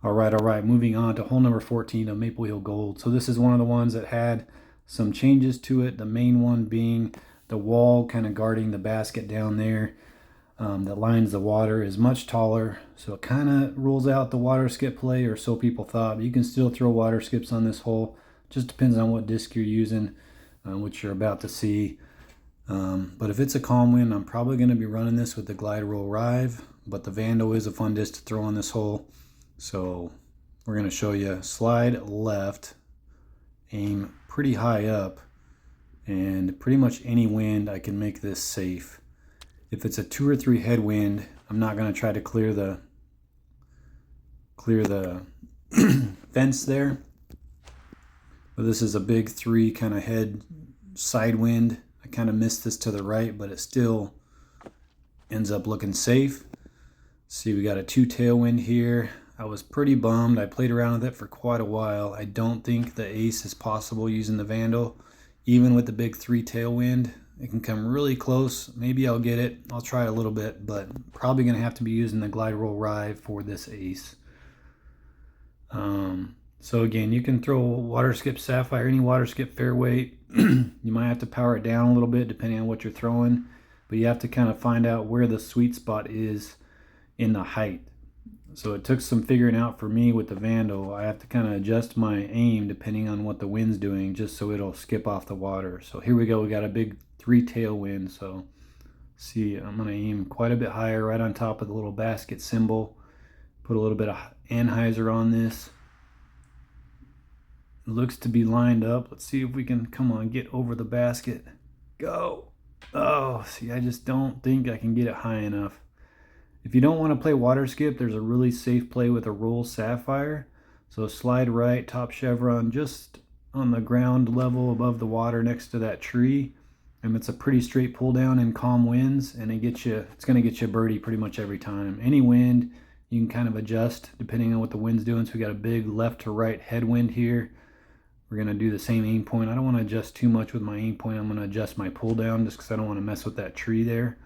All right, moving on to hole number 14 of Maple Hill Gold. So this is one of the ones that had some changes to it. The main one being the wall kind of guarding the basket down there that lines the water is much taller. So it kind of rules out the water skip play, or so people thought. But you can still throw water skips on this hole. Just depends on what disc you're using, which you're about to see. But if it's a calm wind, I'm probably going to be running this with the Glide Roll Rive. But the Vandal is a fun disc to throw on this hole. So we're going to show you slide left, aim pretty high up, and pretty much any wind I can make this safe. If it's a 2 or 3 headwind, I'm not going to try to clear the fence there. But this is a big 3 kind of head side wind. I kind of missed this to the right, but it still ends up looking safe. See, we got a 2 tailwind here. I was pretty bummed. I played around with it for quite a while. I don't think the ace is possible using the Vandal. Even with the big 3 tailwind, it can come really close. Maybe I'll get it. I'll try a little bit, but probably going to have to be using the Glide Roll Rive for this ace. So again, you can throw water skip Sapphire, any water skip fairway. You might have to power it down a little bit depending on what you're throwing, but you have to kind of find out where the sweet spot is in the height. So it took some figuring out for me with the Vandal. I have to kind of adjust my aim depending on what the wind's doing, just so it'll skip off the water. So here we go. We got a big 3 tailwind. So see, I'm going to aim quite a bit higher, right on top of the little basket symbol. Put a little bit of anhyzer on this. It looks to be lined up. Let's see if we can, come on, get over the basket. Go. Oh, see, I just don't think I can get it high enough. If you don't want to play water skip, there's a really safe play with a roll Sapphire. So slide right, top chevron, just on the ground level above the water next to that tree. And it's a pretty straight pull down in calm winds, and it's going to get you a birdie pretty much every time. Any wind, you can kind of adjust depending on what the wind's doing. So we got a big left to right headwind here. We're going to do the same aim point. I don't want to adjust too much with my aim point. I'm going to adjust my pull down just because I don't want to mess with that tree there.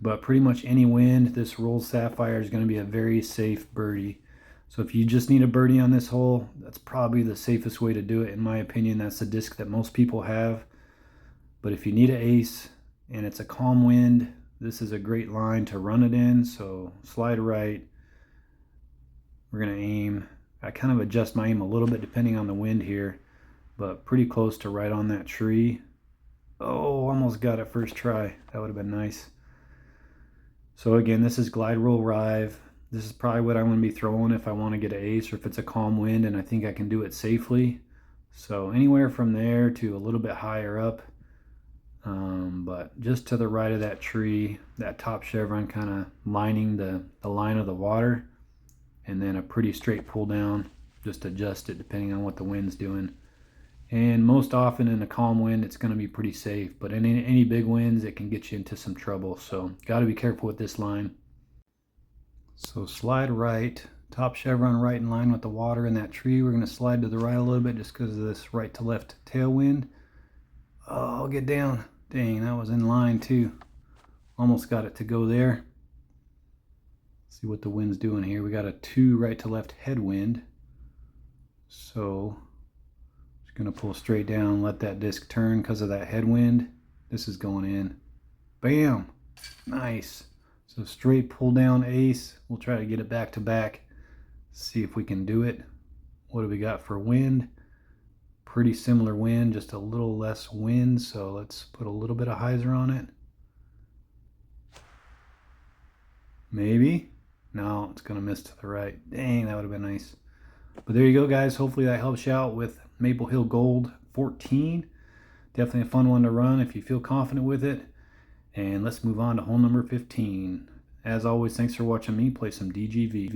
But pretty much any wind, this roll Sapphire is going to be a very safe birdie. So if you just need a birdie on this hole, that's probably the safest way to do it. In my opinion, that's the disc that most people have. But if you need an ace and it's a calm wind, this is a great line to run it in. So slide right. We're going to aim. I kind of adjust my aim a little bit depending on the wind here, but pretty close to right on that tree. Oh, almost got it first try. That would have been nice. So again, this is Glide Roll Rive. This is probably what I'm going to be throwing if I want to get an ace, or if it's a calm wind and I think I can do it safely. So anywhere from there to a little bit higher up, but just to the right of that tree, that top chevron kind of lining the line of the water, and then a pretty straight pull down. Just adjust it depending on what the wind's doing. And most often in a calm wind, it's going to be pretty safe. But in any big winds, it can get you into some trouble. So got to be careful with this line. So slide right, top chevron right in line with the water in that tree. We're going to slide to the right a little bit just because of this right to left tailwind. Oh, I'll get down. Dang, that was in line too. Almost got it to go there. See what the wind's doing here. We got a 2 right to left headwind. So just going to pull straight down, let that disc turn because of that headwind. This is going in. Bam! Nice. So straight pull down ace. We'll try to get it back to back. See if we can do it. What do we got for wind? Pretty similar wind, just a little less wind. So let's put a little bit of hyzer on it. Maybe. No, it's going to miss to the right. Dang, that would have been nice. But there you go, guys. Hopefully that helps you out with Maple Hill Gold 14. Definitely a fun one to run if you feel confident with it. And let's move on to hole number 15. As always, thanks for watching me play some DGV.